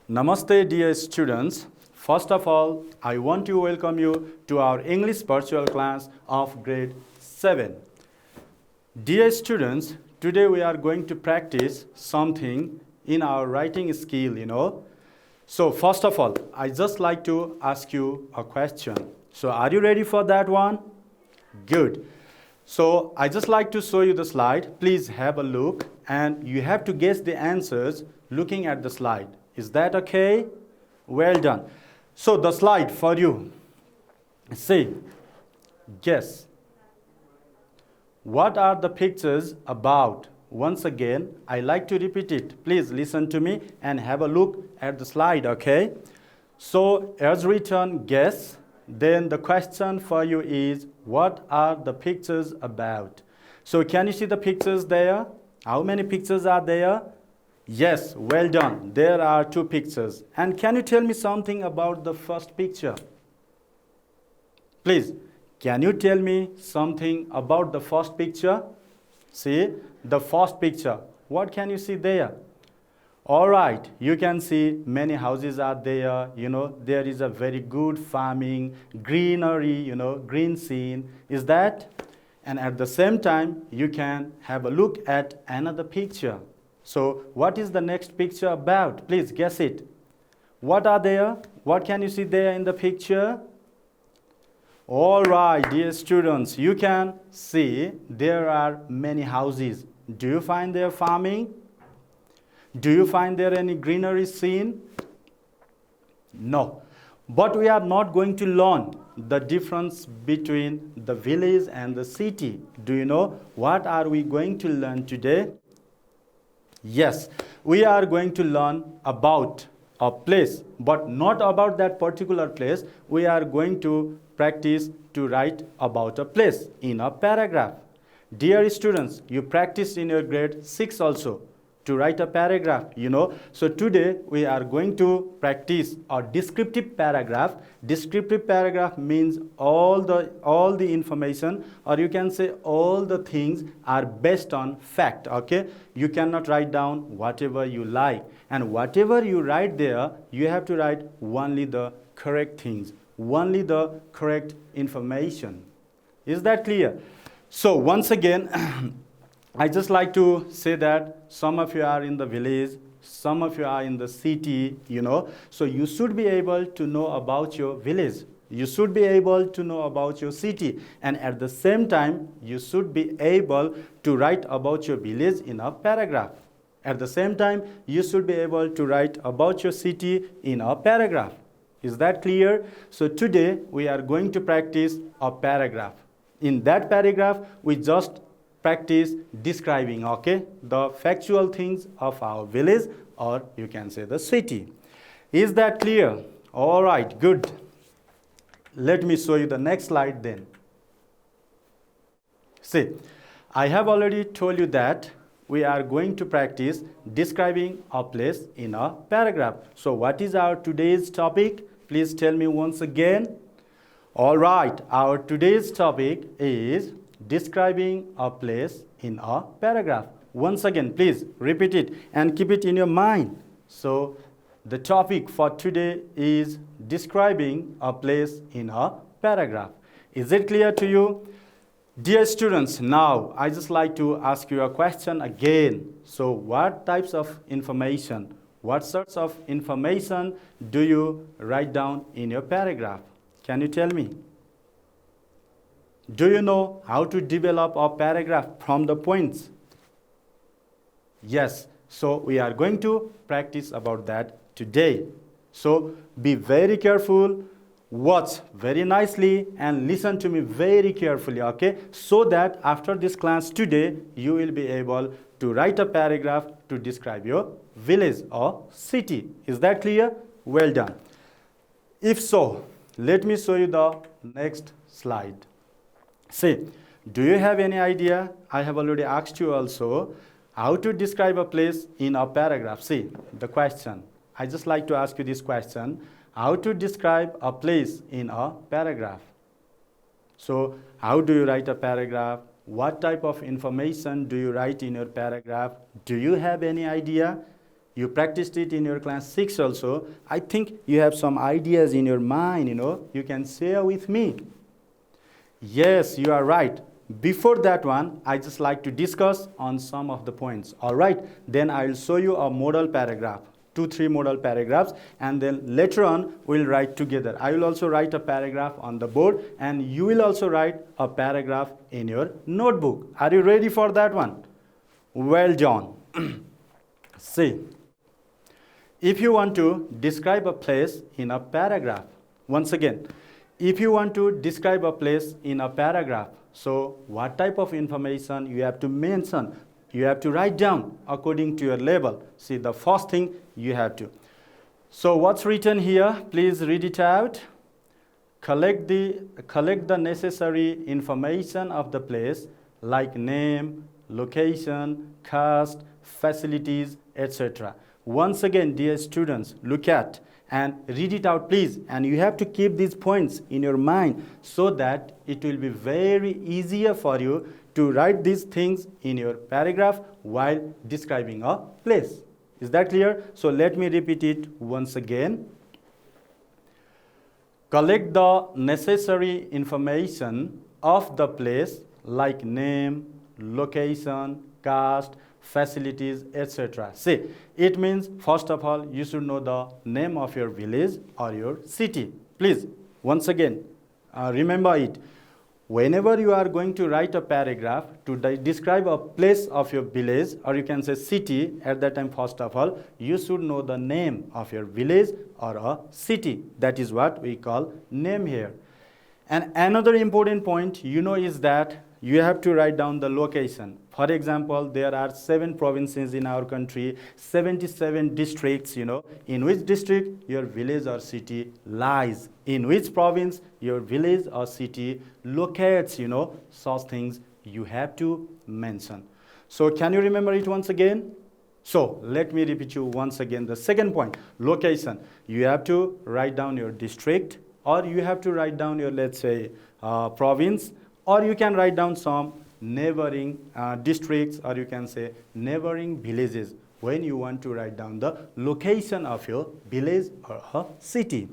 Namaste, dear students. First of all, I want to welcome you to our English virtual class of grade 7. Dear students, today we are going to practice something in our writing skill. So first of all, I just like to ask you a question. So are you ready for that one? Good. So I just like to show you the slide. Please have a look and you have to guess the answers looking at the slide. Is that okay? Well done. So the slide for you. See, guess. What are the pictures about? Once again, I like to repeat it. Please listen to me and have a look at the slide, okay? So as written, guess. Then the question for you is, what are the pictures about? So can you see the pictures there? How many pictures are there? Yes, well done. There are 2 pictures. And can you tell me something about the first picture? Please, can you tell me something about the first picture? See, the first picture. What can you see there? All right, you can see many houses are there. There is a very good farming, greenery, green scene. Is that? And at the same time, you can have a look at another picture. So what is the next picture about? Please guess it. What are there? What can you see there in the picture? All right, dear students, you can see there are many houses. Do you find there farming? Do you find there any greenery scene? No. But we are not going to learn the difference between the village and the city. Do you know what are we going to learn today? Yes, we are going to learn about a place, but not about that particular place. We are going to practice to write about a place in a paragraph. Dear students, you practiced in your grade 6 also to write a paragraph, So today we are going to practice a descriptive paragraph. Descriptive paragraph means all the information, or you can say all the things are based on fact, okay? You cannot write down whatever you like. And whatever you write there, you have to write only the correct things, only the correct information. Is that clear? So once again, I just like to say that some of you are in the village, some of you are in the city, So you should be able to know about your village. You should be able to know about your city. And at the same time, you should be able to write about your village in a paragraph. At the same time, you should be able to write about your city in a paragraph. Is that clear? So today, we are going to practice a paragraph. In that paragraph, we just practice describing, okay, the factual things of our village, or you can say the city. Is that clear? All right, good. Let me show you the next slide then. See, I have already told you that we are going to practice describing a place in a paragraph. So what is our today's topic? Please tell me once again. All right, our today's topic is describing a place in a paragraph. Once again, please repeat it and keep it in your mind. So the topic for today is describing a place in a paragraph. Is it clear to you? Dear students, now I just like to ask you a question again. So what types of information, what sorts of information do you write down in your paragraph? Can you tell me? Do you know how to develop a paragraph from the points? Yes, so we are going to practice about that today. So be very careful, watch very nicely and listen to me very carefully, okay? So that after this class today, you will be able to write a paragraph to describe your village or city. Is that clear? Well done. If so, let me show you the next slide. See, do you have any idea? I have already asked you also how to describe a place in a paragraph. See, the question. I just like to ask you this question. How to describe a place in a paragraph? So, how do you write a paragraph? What type of information do you write in your paragraph? Do you have any idea? You practiced it in your class 6 also. I think you have some ideas in your mind, you can share with me. Yes, you are right. Before that one, I just like to discuss on some of the points. All right, then I will show you a model paragraph, 2-3 model paragraphs, and then later on we'll write together. I will also write a paragraph on the board, and you will also write a paragraph in your notebook. Are you ready for that one? Well done. See, if you want to describe a place in a paragraph, once again, if you want to describe a place in a paragraph, so what type of information you have to mention? You have to write down according to your level. See, the first thing you have to. So what's written here? Please read it out. Collect the necessary information of the place, like name, location, caste, facilities, etc. Once again, dear students, look at and read it out, please. And you have to keep these points in your mind so that it will be very easier for you to write these things in your paragraph while describing a place. Is that clear? So let me repeat it once again. Collect the necessary information of the place, like name, location, caste, facilities, etc. See, it means first of all you should know the name of your village or your city. Please, once again, remember it. Whenever you are going to write a paragraph to describe a place of your village, or you can say city, at that time first of all you should know the name of your village or a city. That is what we call name here. And another important point is that you have to write down the location. For example, there are 7 provinces in our country, 77 districts, in which district your village or city lies, in which province your village or city locates, such things you have to mention. So can you remember it once again? So let me repeat you once again the second point, location. You have to write down your district, or you have to write down your, let's say, province, or you can write down some neighboring districts, or you can say neighboring villages when you want to write down the location of your village or a city.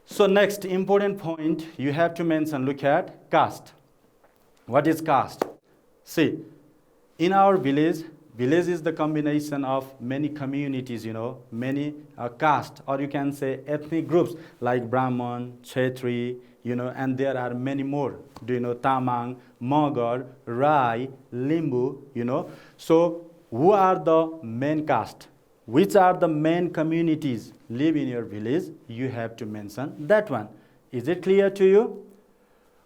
So next important point you have to mention, look at caste. What is caste? See, in our village is the combination of many communities, many caste, or you can say ethnic groups like Brahman, Kshetri, and there are many more. Do you know Tamang, Magar, Rai, Limbu, So who are the main caste? Which are the main communities live in your village? You have to mention that one. Is it clear to you?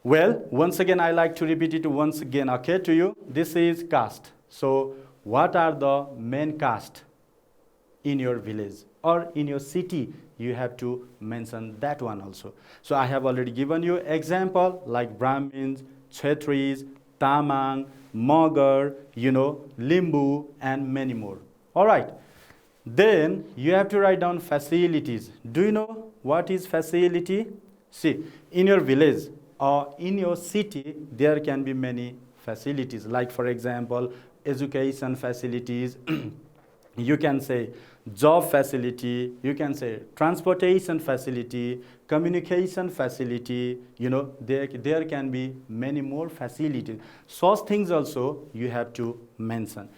Well, once again, I like to repeat it once again, okay, to you. This is caste. So what are the main caste in your village or in your city? You have to mention that one also. So I have already given you example like Brahmins, Kshetris, Tamang, Magar, Limbu, and many more. All right. Then you have to write down facilities. Do you know what is facility? See, in your village or in your city, there can be many facilities. Like for example, education facilities, you can say job facility, you can say transportation facility, communication facility, there can be many more facilities. Such things also you have to mention.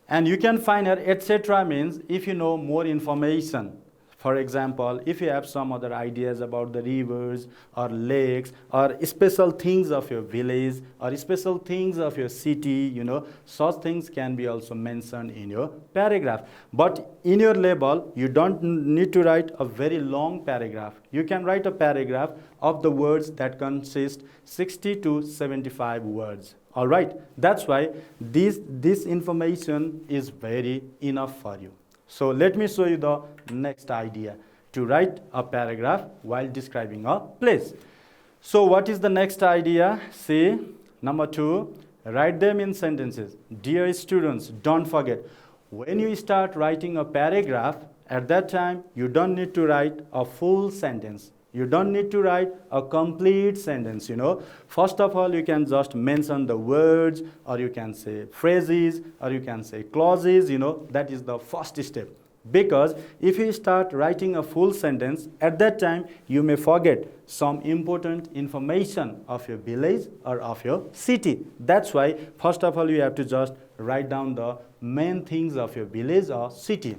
And you can find here, etc. means if you know more information. For example, if you have some other ideas about the rivers or lakes or special things of your village or special things of your city, such things can be also mentioned in your paragraph. But in your level, you don't need to write a very long paragraph. You can write a paragraph of the words that consist 60 to 75 words. All right, that's why this information is very enough for you. So let me show you the next idea to write a paragraph while describing a place. So what is the next idea? See, number 2, write them in sentences. Dear students, don't forget, when you start writing a paragraph, at that time you don't need to write a full sentence. You don't need to write a complete sentence, First of all, you can just mention the words, or you can say phrases, or you can say clauses, That is the first step. Because if you start writing a full sentence, at that time you may forget some important information of your village or of your city. That's why first of all you have to just write down the main things of your village or city.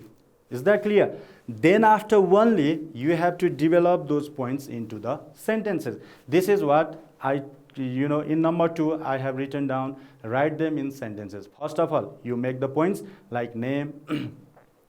Is that clear? Then after only you have to develop those points into the sentences. This is what in number 2 I have written down, write them in sentences. First of all, you make the points like name,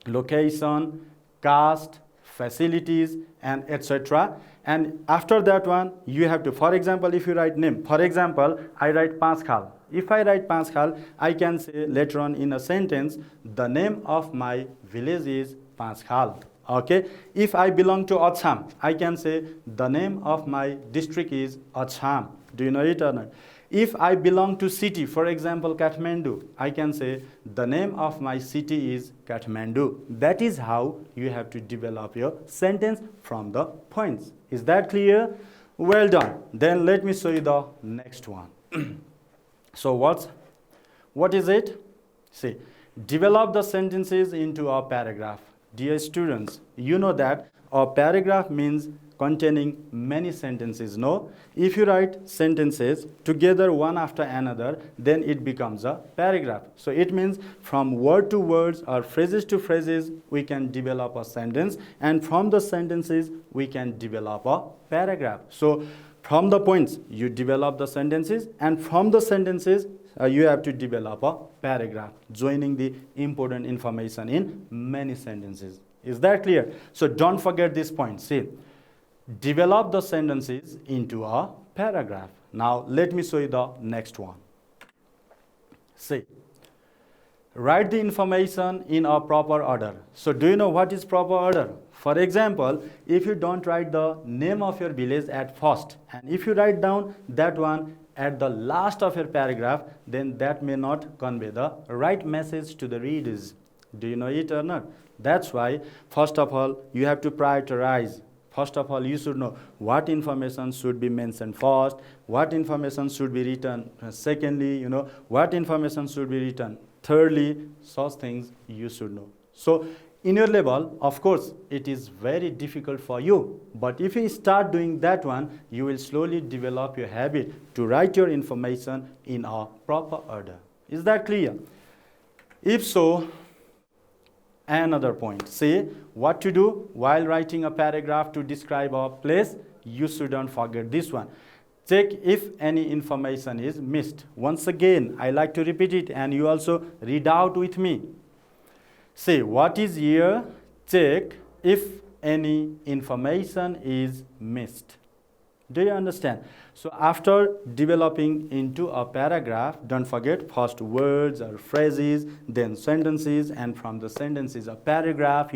location, caste, facilities, and etc. And after that one, you have to, for example, if you write name, for example, I write Panchkhal. If I write Panchkhal, I can say later on in a sentence, the name of my village is Panchkhal. Okay. If I belong to Acham, I can say the name of my district is Acham. Do you know it or not? If I belong to city, for example, Kathmandu, I can say the name of my city is Kathmandu. That is how you have to develop your sentence from the points. Is that clear? Well done. Then let me show you the next one. So what is it? See, develop the sentences into a paragraph. Dear students, you know that a paragraph means containing many sentences. No? If you write sentences together one after another, then it becomes a paragraph. So it means from word to words or phrases to phrases, we can develop a sentence, and from the sentences, we can develop a paragraph. So from the points, you develop the sentences, and from the sentences, you have to develop a paragraph, joining the important information in many sentences. Is that clear? So don't forget this point. See, develop the sentences into a paragraph. Now let me show you the next one. See, write the information in a proper order. So do you know what is proper order? For example, if you don't write the name of your village at first, and if you write down that one at the last of your paragraph, then that may not convey the right message to the readers. Do you know it or not? That's why, first of all, you have to prioritize. First of all, you should know what information should be mentioned first, what information should be written secondly, what information should be written thirdly. Such things you should know. So in your level, of course, it is very difficult for you. But if you start doing that one, you will slowly develop your habit to write your information in a proper order. Is that clear? If so, another point. Say what to do while writing a paragraph to describe a place. You shouldn't forget this one. Check if any information is missed. Once again, I like to repeat it, and you also read out with me. Say what is here, check if any information is missed. Do you understand? So after developing into a paragraph, don't forget first words or phrases, then sentences, and from the sentences a paragraph,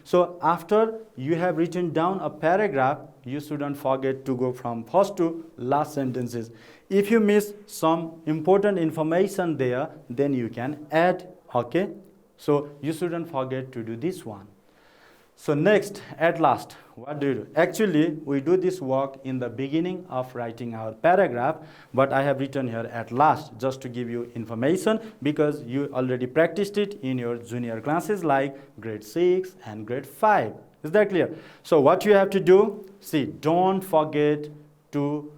So after you have written down a paragraph, you shouldn't forget to go from first to last sentences. If you miss some important information there, then you can add, okay? So you shouldn't forget to do this one. So next, at last, what do you do? Actually, we do this work in the beginning of writing our paragraph, but I have written here at last just to give you information, because you already practiced it in your junior classes like grade 6 and grade 5. Is that clear? So what you have to do, see, don't forget to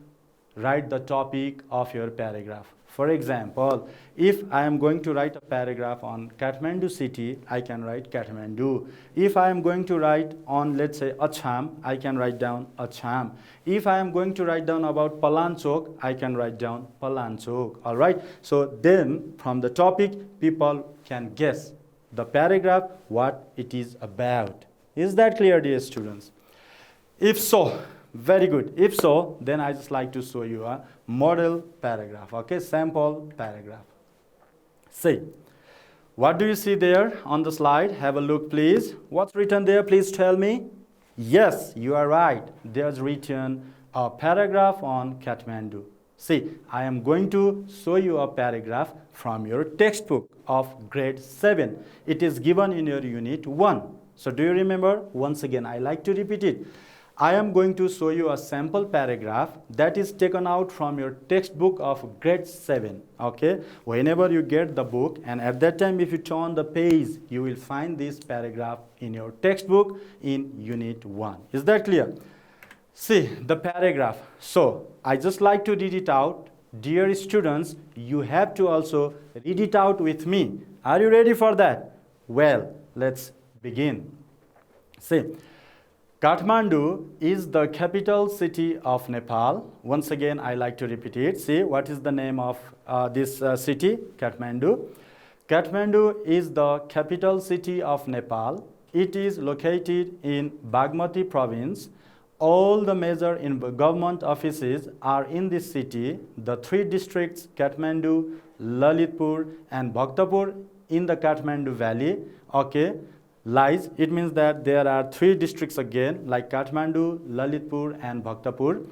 write the topic of your paragraph. For example, if I am going to write a paragraph on Kathmandu city, I can write Kathmandu. If I am going to write on, let's say, Acham, I can write down Acham. If I am going to write down about Palanchok, I can write down Palanchok. All right? So then, from the topic, people can guess the paragraph, what it is about. Is that clear, dear students? If so, very good. If so, then I just like to show you a model paragraph, okay, sample paragraph. See, what do you see there on the slide? Have a look, please. What's written there? Please tell me. Yes, you are right. There's written a paragraph on Kathmandu. See, I am going to show you a paragraph from your textbook of grade 7. It is given in your unit 1. So do you remember? Once again, I like to repeat it. I am going to show you a sample paragraph that is taken out from your textbook of grade 7. Okay, whenever you get the book, and at that time if you turn the page, you will find this paragraph in your textbook in unit 1. Is that clear? See the paragraph. So I just like to read it out. Dear students, you have to also read it out with me. Are you ready for that? Well, let's begin. See, Kathmandu is the capital city of Nepal. Once again, I like to repeat it. See, what is the name of this city? Kathmandu. Kathmandu is the capital city of Nepal. It is located in Bagmati province. All the major government offices are in this city. The 3 districts, Kathmandu, Lalitpur, and Bhaktapur, in the Kathmandu Valley, okay, lies. It means that there are 3 districts again, like Kathmandu, Lalitpur, and Bhaktapur.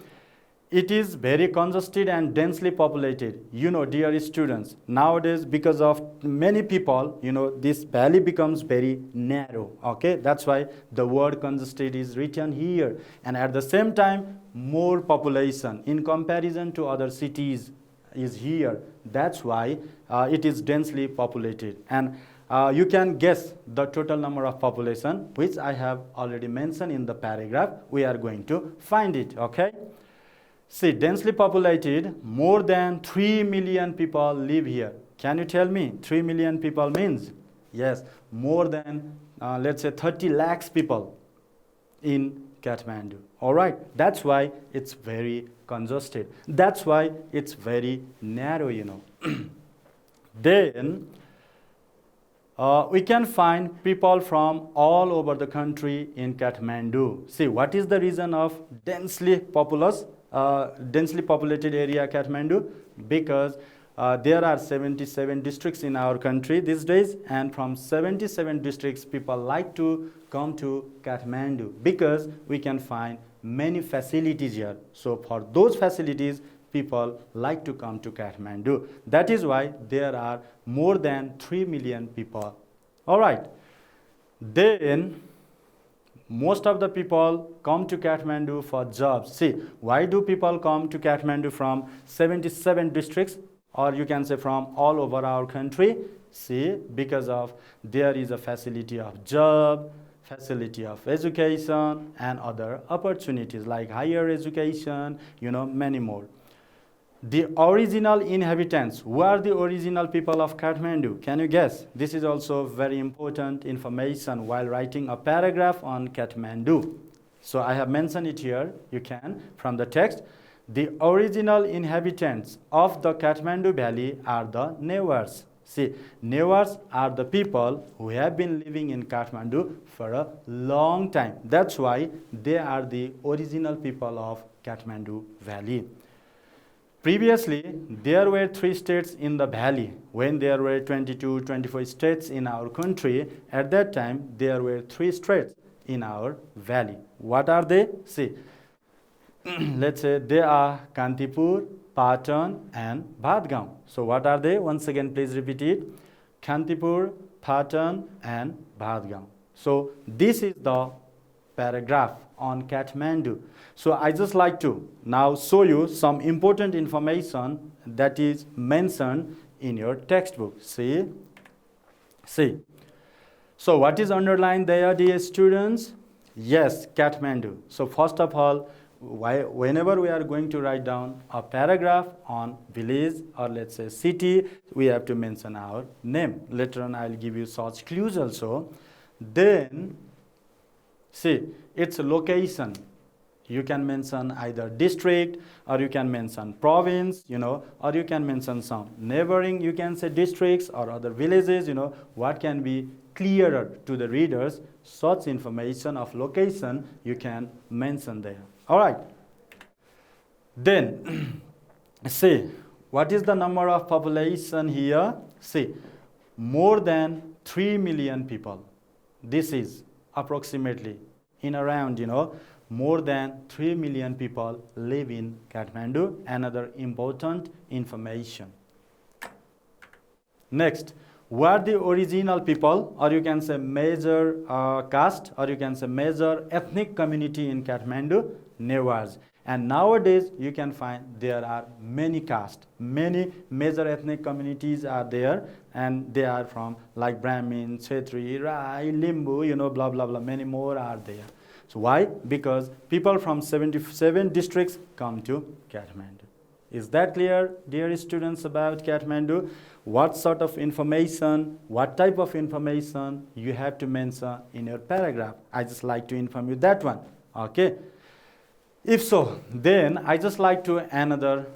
It is very congested and densely populated. You know, dear students, nowadays because of many people, you know, this valley becomes very narrow. Okay, that's why the word congested is written here. And at the same time, more population in comparison to other cities is here. That's why it is densely populated. And you can guess the total number of population, which I have already mentioned in the paragraph. We are going to find it. Okay. See, densely populated, more than 3 million people live here. Can you tell me 3 million people means? Yes, more than let's say 30 lakhs people in Kathmandu. All right, that's why it's very congested. That's why it's very narrow, you know. Then we can find people from all over the country in Kathmandu. See, what is the reason of densely populated area Kathmandu? Because there are 77 districts in our country these days, and from 77 districts people like to come to Kathmandu because we can find many facilities here. So for those facilities, people like to come to Kathmandu. That is why there are more than 3 million people. All right. Then most of the people come to Kathmandu for jobs. See, why do people come to Kathmandu from 77 districts, or you can say from all over our country? See, because of there is a facility of job, facility of education, and other opportunities like higher education, you know, many more. The original inhabitants. Who are the original people of Kathmandu? Can you guess? This is also very important information while writing a paragraph on Kathmandu. So I have mentioned it here. You can from the text. The original inhabitants of the Kathmandu Valley are the Newars. See, Newars are the people who have been living in Kathmandu for a long time. That's why they are the original people of Kathmandu Valley. Previously, there were 3 states in the valley. When there were 22, 24 states in our country, at that time, there were 3 states in our valley. What are they? See, let's say they are Kantipur, Patan, and Bhadgaon. So what are they? Once again, please repeat it. Kantipur, Patan, and Bhadgaon. So this is the paragraph on Kathmandu. So I just like to now show you some important information that is mentioned in your textbook. See. So what is underlined there, dear students? Yes, Kathmandu. So first of all, whenever we are going to write down a paragraph on village or let's say city, we have to mention our name. Later on, I'll give you such clues also. Then, see, its location. You can mention either district or you can mention province, you know, or you can mention some neighboring, you can say districts or other villages, you know, what can be clearer to the readers. Such information of location you can mention there. All right. Then, see, what is the number of population here? See, more than 3 million people. This is approximately in around, you know, more than 3 million people live in Kathmandu. Another important information. Next, were the original people, or you can say major caste, or you can say major ethnic community in Kathmandu? Newars. And nowadays you can find there are many castes, many major ethnic communities are there, and they are from like Brahmin, Kshetri, Rai, Limbu, you know, blah blah blah, many more are there. So why? Because people from 77 districts come to Kathmandu. Is that clear, dear students, about Kathmandu? What sort of information, what type of information you have to mention in your paragraph? I just like to inform you that one. Okay. If so, then I just like to another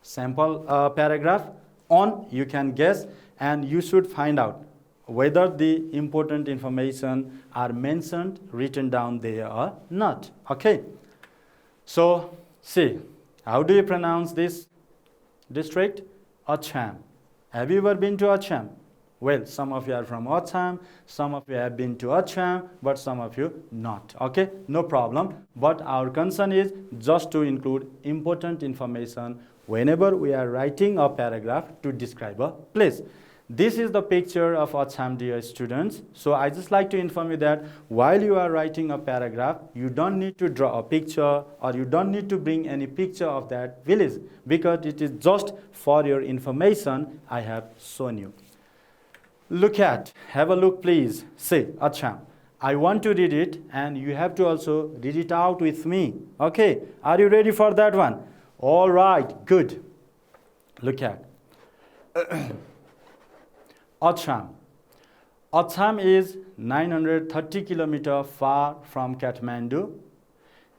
sample paragraph on, you can guess, and you should find out whether the important information are mentioned, written down there or not. Okay. So, see, how do you pronounce this district? Acham. Have you ever been to Acham? Well, some of you are from Acham, some of you have been to Acham, but some of you not. Okay, no problem. But our concern is just to include important information whenever we are writing a paragraph to describe a place. This is the picture of Acham, dear students. So I just like to inform you that while you are writing a paragraph, you don't need to draw a picture, or you don't need to bring any picture of that village, because it is just for your information I have shown you. Look at, have a look please. Say, Acham. I want to read it, and you have to also read it out with me. Okay, are you ready for that one? All right, good. Look at. Acham. Acham is 930 kilometers far from Kathmandu.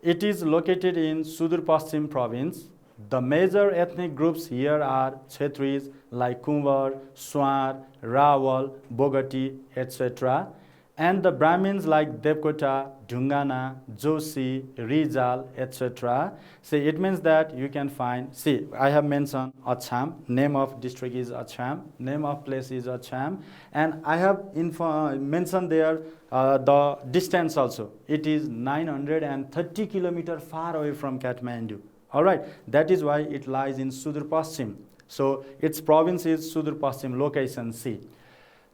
It is located in Sudur Paschim province. The major ethnic groups here are Kshetris like Kunwar, Swar, Rawal, Bogati, etc. And the Brahmins like Devkota, Dungana, Joshi, Rizal, etc. See, it means that you can find, see, I have mentioned Acham, name of district is Acham, name of place is Acham, and I have mentioned there the distance also. It is 930 kilometers far away from Kathmandu. All right, that is why it lies in Sudur Paschim. So its province is Sudur Paschim, location C.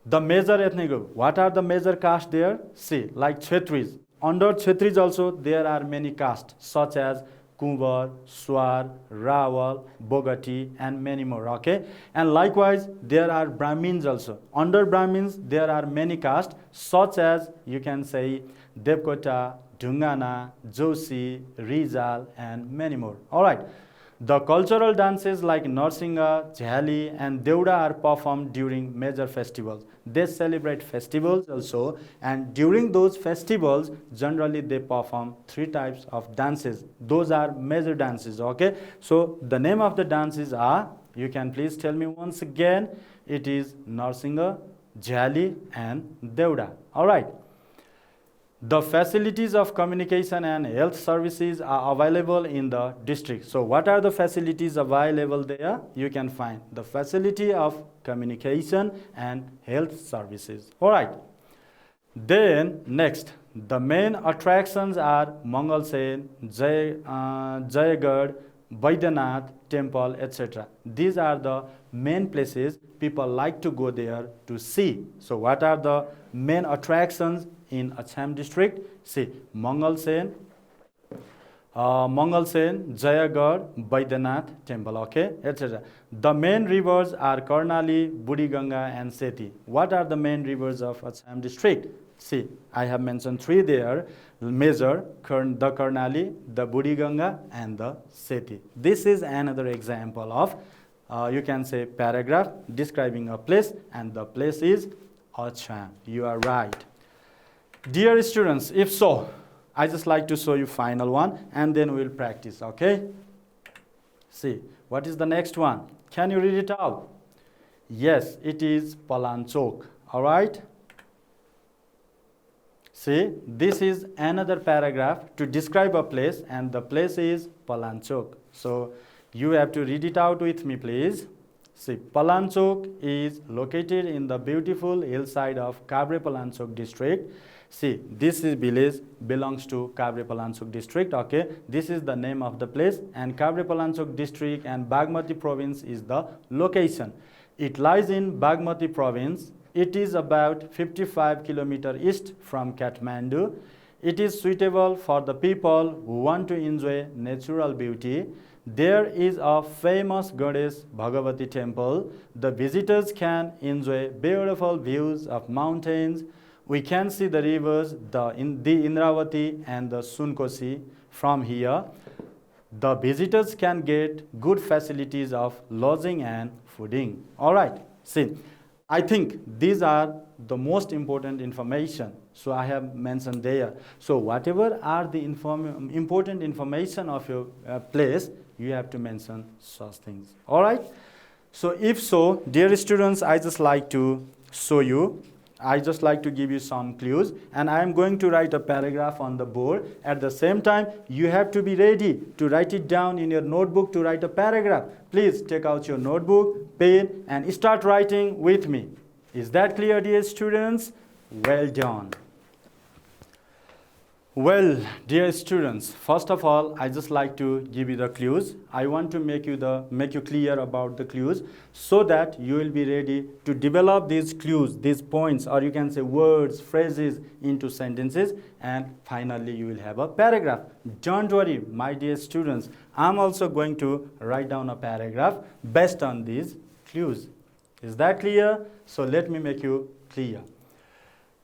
The major ethnic group, what are the major castes there? See, like Kshetris. Under Kshetris also there are many castes such as Kunwar, Swar, Rawal, Bogati, and many more. Okay, and likewise there are Brahmins also. Under Brahmins there are many castes such as, you can say, Devkota, Dungana, Joshi, Rizal, and many more. All right. The cultural dances like Narsinga, Jhali, and Deuda are performed during major festivals. They celebrate festivals also, and during those festivals, generally they perform 3 types of dances. Those are major dances, okay? So the name of the dances are, you can please tell me once again, it is Narsinga, Jhali, and Deuda. All right. The facilities of communication and health services are available in the district. So what are the facilities available there? You can find the facility of communication and health services. All right. Then next, the main attractions are Mangalsen, Jayagad, Baidyanath temple, etc. These are the main places people like to go there to see. So what are the main attractions in Acham district? See, Mangalsen, Jayagad, Baidyanath temple, okay, etc. The main rivers are Karnali, Budiganga, and Seti. What are the main rivers of Acham district? See, I have mentioned 3 there, major, the Karnali, the Budiganga, and the Seti. This is another example of, you can say, paragraph describing a place, and the place is Acham. You are right. Dear students, if so, I just like to show you final one, and then we'll practice, okay? See, what is the next one? Can you read it out? Yes, it is Palanchok, all right? See, this is another paragraph to describe a place, and the place is Palanchok. So you have to read it out with me, please. See, Palanchok is located in the beautiful hillside of Kabre Palanchok district. See, this village belongs to Kabre Palanchok district, okay? This is the name of the place, and Kabre Palanchok district and Bagmati province is the location. It lies in Bagmati province. It is about 55 kilometers east from Kathmandu. It is suitable for the people who want to enjoy natural beauty. There is a famous goddess Bhagavati temple. The visitors can enjoy beautiful views of mountains. We can see the rivers, the Indravati and the Sunkosi from here. The visitors can get good facilities of lodging and fooding. All right, see, I think these are the most important information. So I have mentioned there. So whatever are the important information of your place, you have to mention such things. All right. So if so, dear students, I just like to show you. I just like to give you some clues, and I am going to write a paragraph on the board. At the same time, you have to be ready to write it down in your notebook to write a paragraph. Please take out your notebook, pen, and start writing with me. Is that clear, dear students? Well done. Well, dear students, first of all, I just like to give you the clues. I want to make you clear about the clues so that you will be ready to develop these clues, these points, or you can say words, phrases into sentences, and finally you will have a paragraph. Don't worry, my dear students, I'm also going to write down a paragraph based on these clues. Is that clear? So let me make you clear.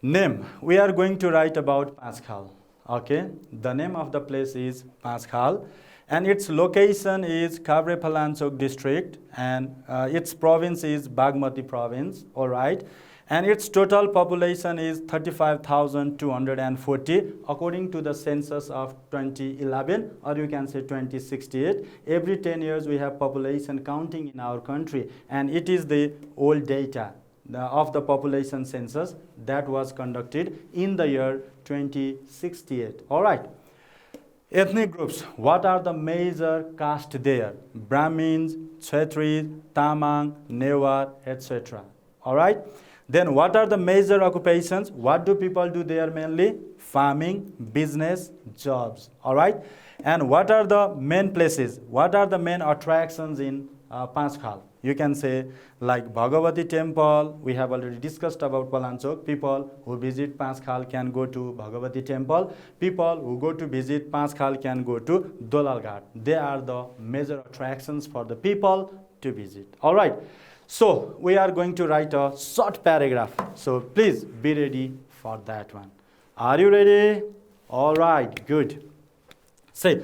Name. We are going to write about Panchkhal. Okay, the name of the place is Panchkhal, and its location is Kabre-Phalanchok district, and its province is Bagmati province. All right, and its total population is 35,240 according to the census of 2011, or you can say 2068. Every 10 years we have population counting in our country, and it is the old data of the population census that was conducted in the year 2068. All right. Ethnic groups. What are the major caste there? Brahmins, Kshatris, Tamang, Newar, etc. All right. Then what are the major occupations? What do people do there mainly? Farming, business, jobs. All right. And what are the main places? What are the main attractions in Panchkhal? You can say like Bhagavati temple. We have already discussed about Phalanchok. People who visit Panchkhal can go to Bhagavati temple. People who go to visit Panchkhal can go to Dolal Ghat. They are the major attractions for the people to visit. All right. So we are going to write a short paragraph. So please be ready for that one. Are you ready? All right. Good. Say.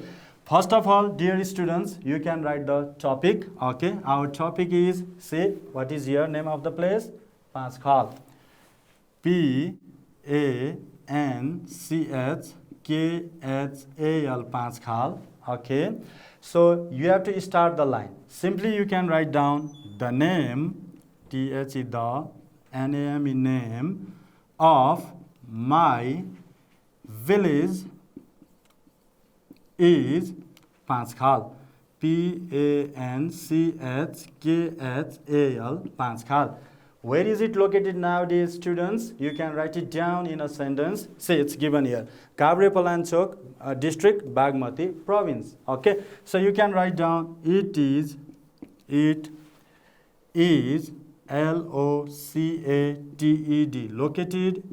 First of all, dear students, you can write the topic. Okay, our topic is, say, what is your name of the place? Panchkhal. Panchkhal. Panchkhal. Okay, so you have to start the line. Simply, you can write down the name, the name name of my village is Panchkhal. Panchkhal. Panchkhal. Where is it located nowadays, students? You can write it down in a sentence. Say it's given here. Kabre-Phalanchok district, Bagmati province. Okay. So you can write down it is located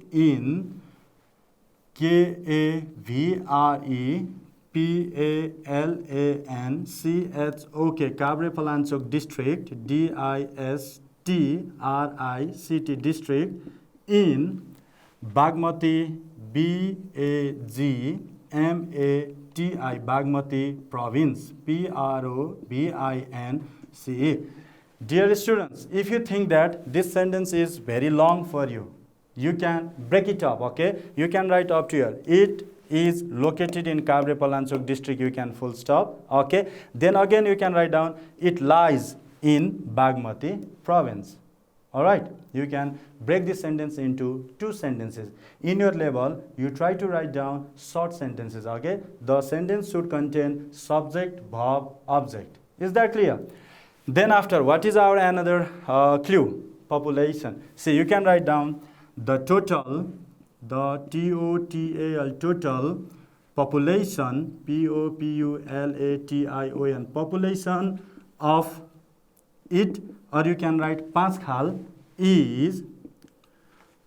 in Kabre-Phalanchok district, district district in Bagmati, Bagmati province, province. Dear students, if you think that this sentence is very long for you, you can break it up. Okay, you can write up to here. It is located in Kabre-Phalanchok district. You can full stop. Okay, then again you can write down it lies in Bagmati province. All right, you can break this sentence into two sentences. In your level, you try to write down short sentences. Okay, the sentence should contain subject, verb, object. Is that clear? Then after, what is our another clue? Population. See, you can write down the total, the total population, population, population of it, or you can write Pascal is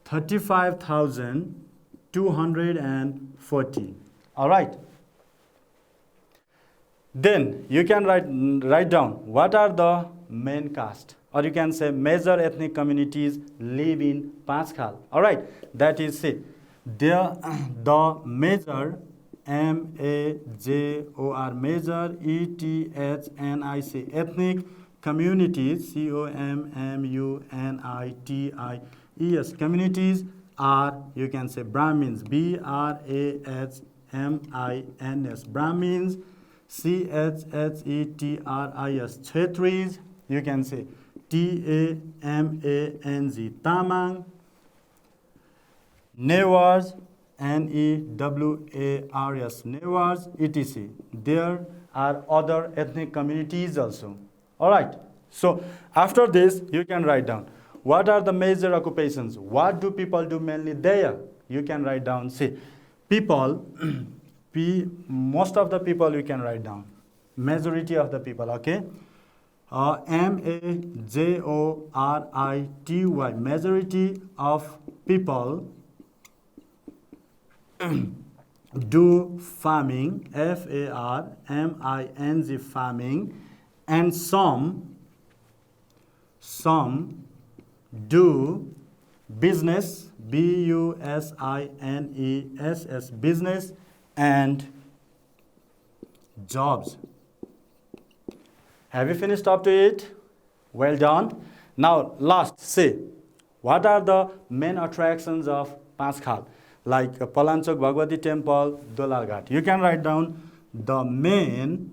35,240. All right. Then you can write down what are the main caste, or you can say major ethnic communities live in Pascal. All right. That is it. The major MAJOR major ETHNIC ethnic communities COMMUNITIES communities are, you can say, Brahmins, BRAHMINS, Brahmins, CHHETRIS, Kshetris, you can say TAMANG, Tamang, Newars, NEWARS, Newars, etc. There are other ethnic communities also. All right. So after this, you can write down what are the major occupations. What do people do mainly there? You can write down. See, people, most of the people you can write down. Majority of the people. Okay. MAJORITY. Majority of people do farming, FARMING, farming, and some do business, BUSINESS, business, and jobs. Have you finished up to it? Well done. Now last, say, what are the main attractions of Pascal? Like Palanchok Bhagwati Temple, Dolal Ghat. You can write down the main,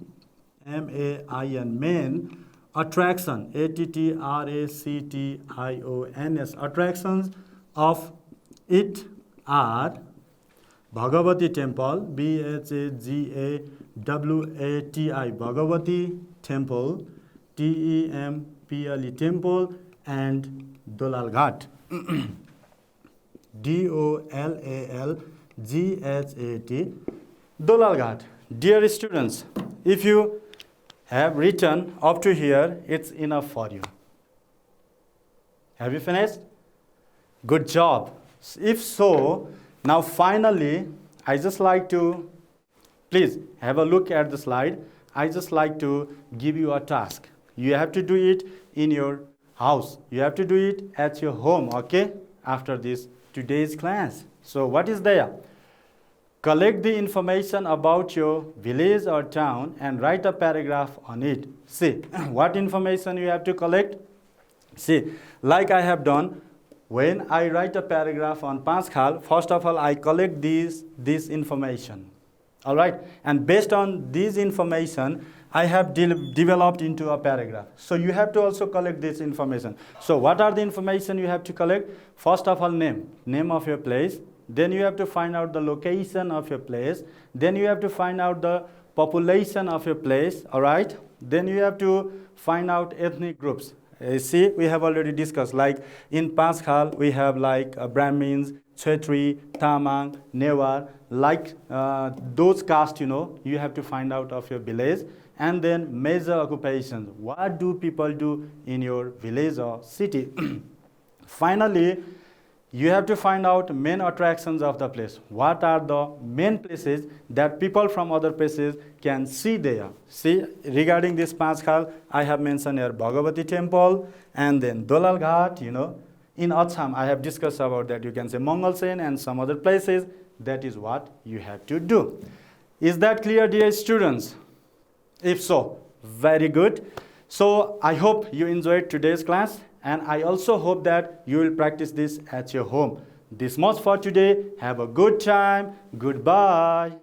main attraction, ATTRACTIONS, attractions of it are Bhagavati Temple, BHAGAWATI, Bhagavati Temple, TEMPLE Temple, and Dolal Ghat. DOLALGHAT, Dolal Ghat. Dear students, if you have written up to here, it's enough for you. Have you finished? Good job. If so, now finally, I just like to, please have a look at the slide. I just like to give you a task. You have to do it in your house. You have to do it at your home, okay? After this today's class. So what is there? Collect the information about your village or town and write a paragraph on it. See, what information you have to collect? See, like I have done, when I write a paragraph on Pascal, first of all, I collect this information. All right? And based on this information, I have developed into a paragraph. So you have to also collect this information. So what are the information you have to collect? First of all, name of your place. Then you have to find out the location of your place. Then you have to find out the population of your place. All right? Then you have to find out ethnic groups. See, we have already discussed, like in Pascal, we have like Brahmins, Kshetri, Tamang, Newar, like those castes, you have to find out of your village. And then major occupations. What do people do in your village or city? Finally, you have to find out main attractions of the place. What are the main places that people from other places can see there? See, regarding this Pascal, I have mentioned here Bhagavati Temple and then Dolal Ghat, In Assam, I have discussed about that. You can say Mangalsen and some other places. That is what you have to do. Is that clear, dear students? If so, very good. So I hope you enjoyed today's class, and I also hope that you will practice this at your home. This much for today. Have a good time. Goodbye.